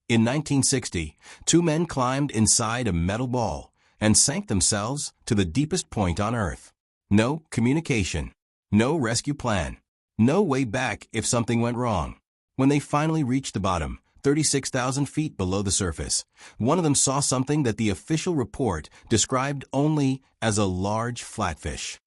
In 1960, two men climbed inside a metal ball and sank themselves to the deepest point on Earth. No communication, no rescue plan, no way back if something went wrong. When they finally reached the bottom, 36,000 feet below the surface, one of them saw something that the official report described only as a large flatfish.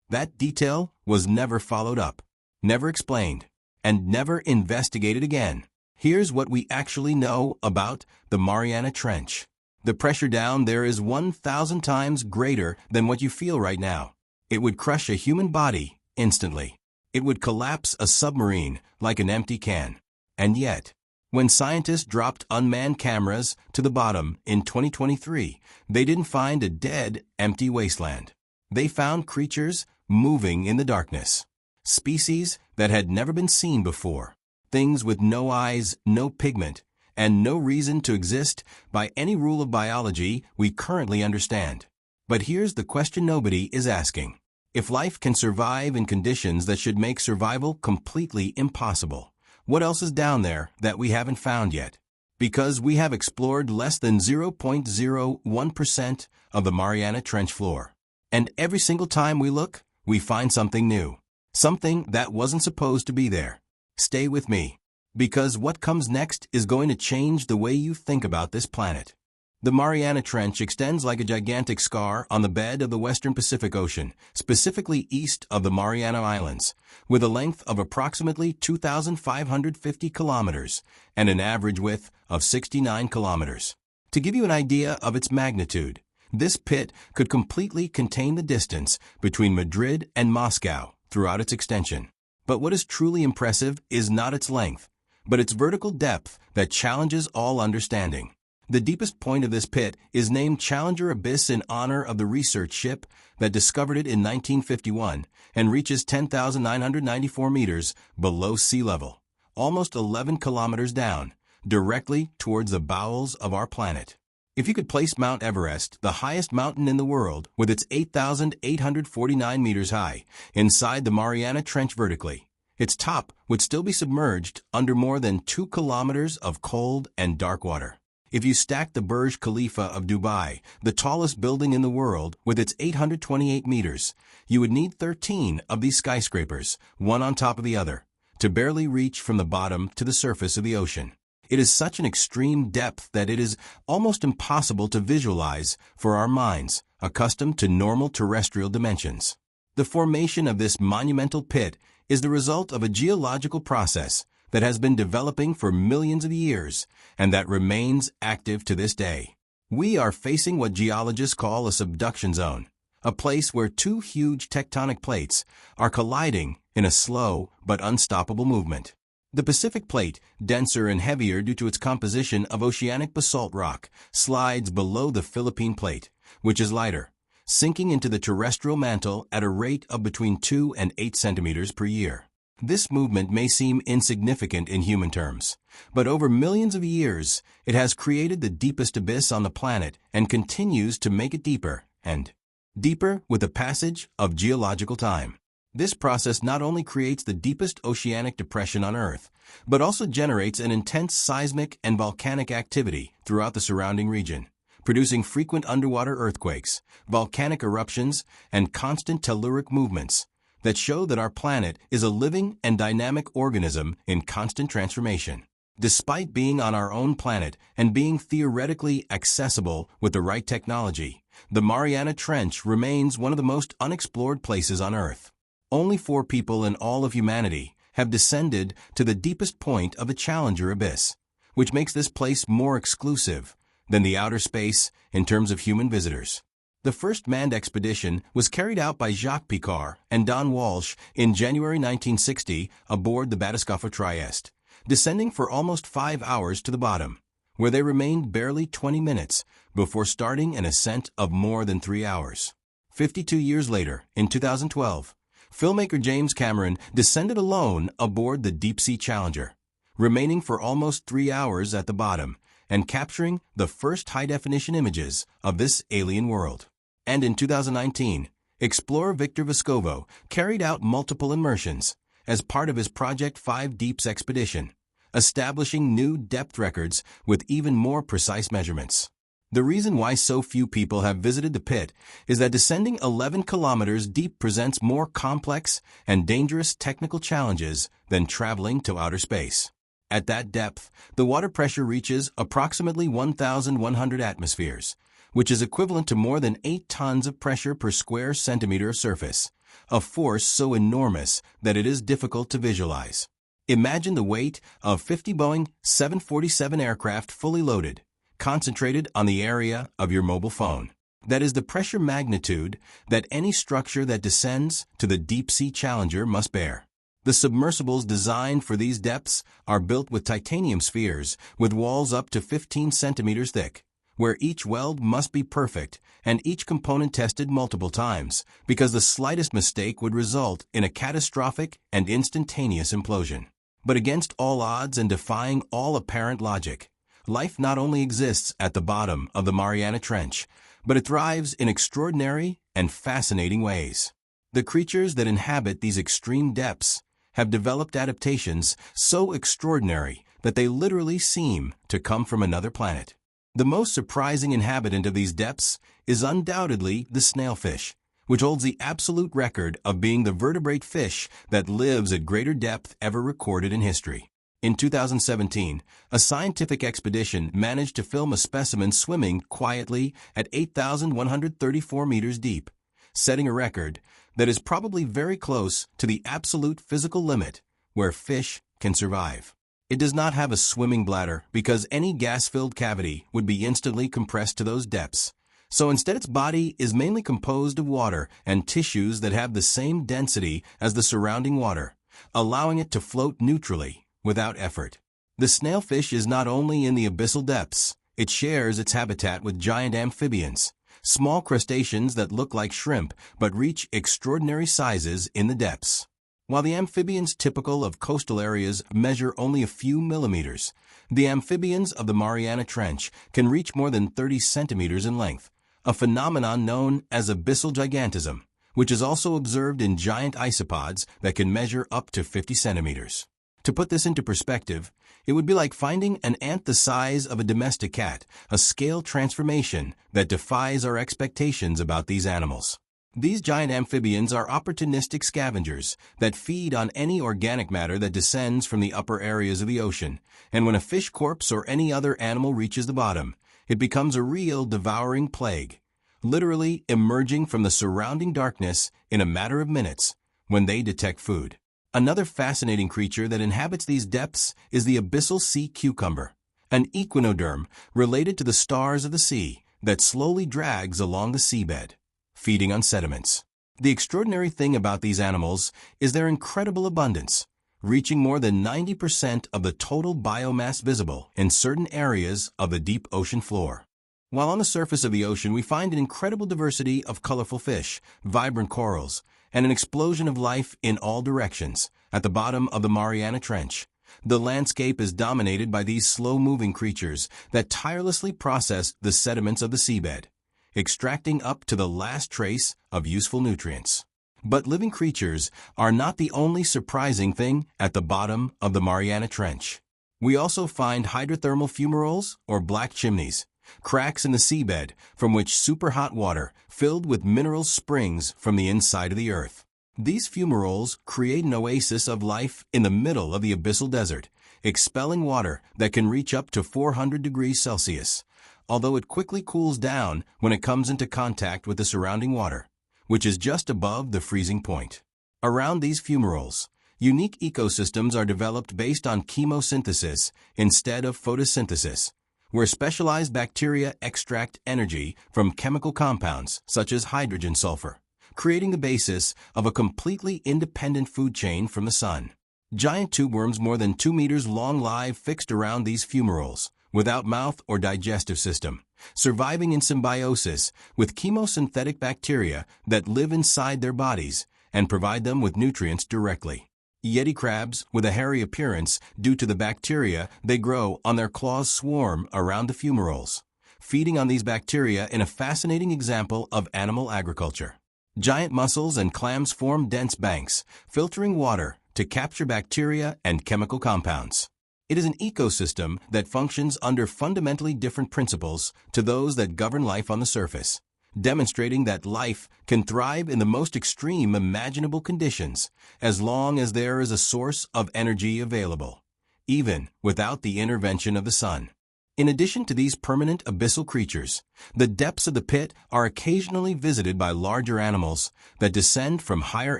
That detail was never followed up, never explained, and never investigated again. Here's what we actually know about the Mariana Trench. The pressure down there is 1,000 times greater than what you feel right now. It would crush a human body instantly. It would collapse a submarine like an empty can. And yet, when scientists dropped unmanned cameras to the bottom in 2023, they didn't find a dead, empty wasteland. They found creatures moving in the darkness. Species that had never been seen before. Things with no eyes, no pigment, and no reason to exist by any rule of biology we currently understand. But here's the question nobody is asking. If life can survive in conditions that should make survival completely impossible, what else is down there that we haven't found yet? Because we have explored less than 0.01% of the Mariana Trench floor. And every single time we look, we find something new. Something that wasn't supposed to be there. Stay with me, because what comes next is going to change the way you think about this planet. The Mariana Trench extends like a gigantic scar on the bed of the western Pacific Ocean, specifically east of the Mariana Islands, with a length of approximately 2,550 kilometers and an average width of 69 kilometers. To give you an idea of its magnitude, this pit could completely contain the distance between Madrid and Moscow throughout its extension. But what is truly impressive is not its length, but its vertical depth that challenges all understanding. The deepest point of this pit is named Challenger Abyss in honor of the research ship that discovered it in 1951 and reaches 10,994 meters below sea level, almost 11 kilometers down, directly towards the bowels of our planet. If you could place Mount Everest, the highest mountain in the world, with its 8,849 meters high, inside the Mariana Trench vertically, its top would still be submerged under more than 2 kilometers of cold and dark water. If you stack the Burj Khalifa of Dubai, the tallest building in the world, with its 828 meters, you would need 13 of these skyscrapers, one on top of the other, to barely reach from the bottom to the surface of the ocean. It is such an extreme depth that it is almost impossible to visualize for our minds, accustomed to normal terrestrial dimensions. The formation of this monumental pit is the result of a geological process that has been developing for millions of years and that remains active to this day. We are facing what geologists call a subduction zone, a place where two huge tectonic plates are colliding in a slow but unstoppable movement. The Pacific Plate, denser and heavier due to its composition of oceanic basalt rock, slides below the Philippine Plate, which is lighter, sinking into the terrestrial mantle at a rate of between 2 and 8 centimeters per year. This movement may seem insignificant in human terms, but over millions of years, it has created the deepest abyss on the planet and continues to make it deeper and deeper with the passage of geological time. This process not only creates the deepest oceanic depression on Earth, but also generates an intense seismic and volcanic activity throughout the surrounding region, producing frequent underwater earthquakes, volcanic eruptions, and constant telluric movements that show that our planet is a living and dynamic organism in constant transformation. Despite being on our own planet and being theoretically accessible with the right technology, the Mariana Trench remains one of the most unexplored places on Earth. Only 4 people in all of humanity have descended to the deepest point of the Challenger Abyss, which makes this place more exclusive than the outer space in terms of human visitors. The first manned expedition was carried out by Jacques Picard and Don Walsh in January 1960 aboard the Batiscafo Trieste, descending for almost 5 hours to the bottom, where they remained barely 20 minutes before starting an ascent of more than 3 hours. 52 years later, in 2012, filmmaker James Cameron descended alone aboard the Deep-Sea Challenger, remaining for almost 3 hours at the bottom and capturing the first high-definition images of this alien world. And in 2019, explorer Victor Vescovo carried out multiple immersions as part of his Project 5 Deeps expedition, establishing new depth records with even more precise measurements. The reason why so few people have visited the pit is that descending 11 kilometers deep presents more complex and dangerous technical challenges than traveling to outer space. At that depth, the water pressure reaches approximately 1,100 atmospheres, which is equivalent to more than 8 tons of pressure per square centimeter of surface, a force so enormous that it is difficult to visualize. Imagine the weight of 50 Boeing 747 aircraft fully loaded, concentrated on the area of your mobile phone. That is the pressure magnitude that any structure that descends to the deep-sea Challenger must bear. The submersibles designed for these depths are built with titanium spheres with walls up to 15 centimeters thick, where each weld must be perfect and each component tested multiple times, because the slightest mistake would result in a catastrophic and instantaneous implosion. But against all odds and defying all apparent logic, life not only exists at the bottom of the Mariana Trench, but it thrives in extraordinary and fascinating ways. The creatures that inhabit these extreme depths have developed adaptations so extraordinary that they literally seem to come from another planet. The most surprising inhabitant of these depths is undoubtedly the snailfish, which holds the absolute record of being the vertebrate fish that lives at greater depth ever recorded in history. In 2017, a scientific expedition managed to film a specimen swimming quietly at 8,134 meters deep, setting a record that is probably very close to the absolute physical limit where fish can survive. It does not have a swimming bladder because any gas-filled cavity would be instantly compressed to those depths. So instead, its body is mainly composed of water and tissues that have the same density as the surrounding water, allowing it to float neutrally without effort. The snailfish is not only in the abyssal depths, it shares its habitat with giant amphibians, small crustaceans that look like shrimp but reach extraordinary sizes in the depths. While the amphibians typical of coastal areas measure only a few millimeters, the amphibians of the Mariana Trench can reach more than 30 centimeters in length, a phenomenon known as abyssal gigantism, which is also observed in giant isopods that can measure up to 50 centimeters. To put this into perspective, it would be like finding an ant the size of a domestic cat, a scale transformation that defies our expectations about these animals. These giant amphibians are opportunistic scavengers that feed on any organic matter that descends from the upper areas of the ocean, and when a fish corpse or any other animal reaches the bottom, it becomes a real devouring plague, literally emerging from the surrounding darkness in a matter of minutes when they detect food. Another fascinating creature that inhabits these depths is the abyssal sea cucumber, an equinoderm related to the stars of the sea that slowly drags along the seabed, feeding on sediments. The extraordinary thing about these animals is their incredible abundance, reaching more than 90% of the total biomass visible in certain areas of the deep ocean floor. While on the surface of the ocean, we find an incredible diversity of colorful fish, vibrant corals, and an explosion of life in all directions. At the bottom of the Mariana Trench, the landscape is dominated by these slow-moving creatures that tirelessly process the sediments of the seabed, extracting up to the last trace of useful nutrients. But living creatures are not the only surprising thing at the bottom of the Mariana Trench. We also find hydrothermal fumaroles, or black chimneys, cracks in the seabed from which superhot water filled with mineral springs from the inside of the earth. These fumaroles create an oasis of life in the middle of the abyssal desert, expelling water that can reach up to 400 degrees Celsius, although it quickly cools down when it comes into contact with the surrounding water, which is just above the freezing point. Around these fumaroles, unique ecosystems are developed based on chemosynthesis instead of photosynthesis, where specialized bacteria extract energy from chemical compounds such as hydrogen sulfur, creating the basis of a completely independent food chain from the sun. Giant tube worms more than 2 meters long live fixed around these fumaroles, without mouth or digestive system, surviving in symbiosis with chemosynthetic bacteria that live inside their bodies and provide them with nutrients directly. Yeti crabs, with a hairy appearance due to the bacteria they grow on their claws, swarm around the fumaroles, feeding on these bacteria in a fascinating example of animal agriculture. Giant mussels and clams form dense banks, filtering water to capture bacteria and chemical compounds. It is an ecosystem that functions under fundamentally different principles to those that govern life on the surface, demonstrating that life can thrive in the most extreme imaginable conditions as long as there is a source of energy available, even without the intervention of the sun. In addition to these permanent abyssal creatures, the depths of the pit are occasionally visited by larger animals that descend from higher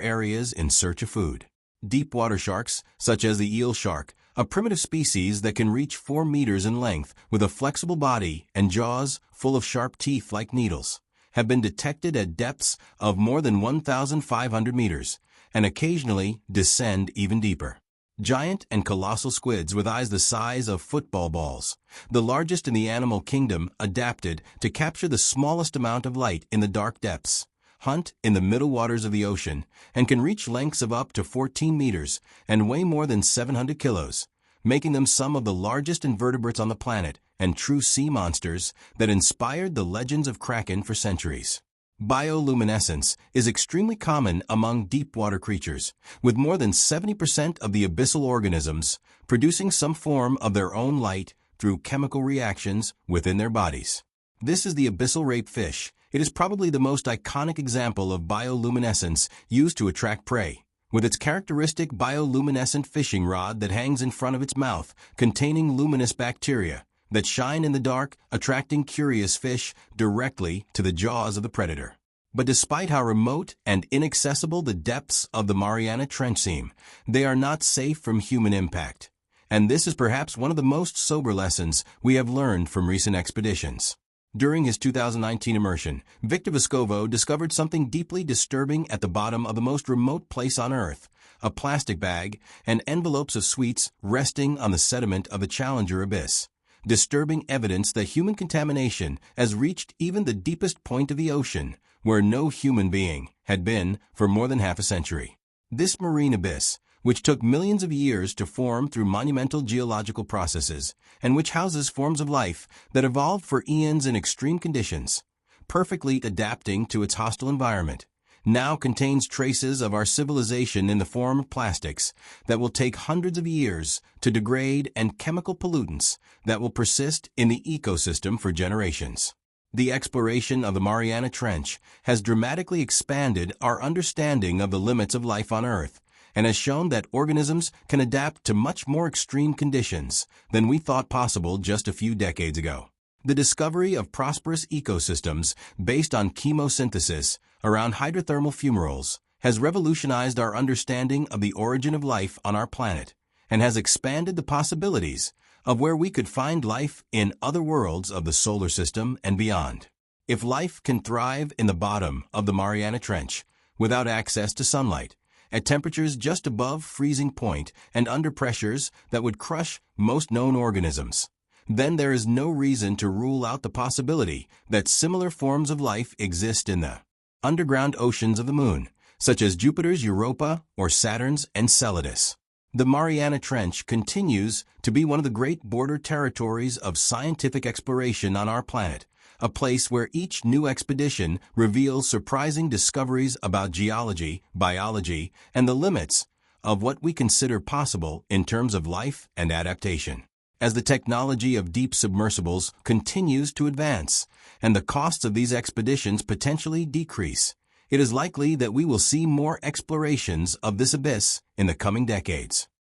areas in search of food. Deep water sharks, such as the eel shark, a primitive species that can reach 4 meters in length with a flexible body and jaws full of sharp teeth like needles, have been detected at depths of more than 1,500 meters and occasionally descend even deeper. Giant and colossal squids with eyes the size of football balls, the largest in the animal kingdom, adapted to capture the smallest amount of light in the dark depths, hunt in the middle waters of the ocean, and can reach lengths of up to 14 meters and weigh more than 700 kilos, making them some of the largest invertebrates on the planet and true sea monsters that inspired the legends of Kraken for centuries. Bioluminescence is extremely common among deep-water creatures, with more than 70% of the abyssal organisms producing some form of their own light through chemical reactions within their bodies. This is the abyssal rape fish. It is probably the most iconic example of bioluminescence used to attract prey, with its characteristic bioluminescent fishing rod that hangs in front of its mouth, containing luminous bacteria that shine in the dark, attracting curious fish directly to the jaws of the predator. But despite how remote and inaccessible the depths of the Mariana Trench seem, they are not safe from human impact. And this is perhaps one of the most sober lessons we have learned from recent expeditions. During his 2019 immersion, Victor Vescovo discovered something deeply disturbing at the bottom of the most remote place on Earth, a plastic bag and envelopes of sweets resting on the sediment of the Challenger abyss. Disturbing evidence that human contamination has reached even the deepest point of the ocean, where no human being had been for more than half a century. This marine abyss, which took millions of years to form through monumental geological processes, and which houses forms of life that evolved for eons in extreme conditions, perfectly adapting to its hostile environment, now contains traces of our civilization in the form of plastics that will take hundreds of years to degrade and chemical pollutants that will persist in the ecosystem for generations. The exploration of the Mariana Trench has dramatically expanded our understanding of the limits of life on Earth and has shown that organisms can adapt to much more extreme conditions than we thought possible just a few decades ago. The discovery of prosperous ecosystems based on chemosynthesis around hydrothermal fumaroles has revolutionized our understanding of the origin of life on our planet and has expanded the possibilities of where we could find life in other worlds of the solar system and beyond. If life can thrive in the bottom of the Mariana Trench without access to sunlight, at temperatures just above freezing point and under pressures that would crush most known organisms, then there is no reason to rule out the possibility that similar forms of life exist in the underground oceans of the Moon, such as Jupiter's Europa or Saturn's Enceladus. The Mariana Trench continues to be one of the great border territories of scientific exploration on our planet, a place where each new expedition reveals surprising discoveries about geology, biology, and the limits of what we consider possible in terms of life and adaptation. As the technology of deep submersibles continues to advance and the costs of these expeditions potentially decrease, it is likely that we will see more explorations of this abyss in the coming decades.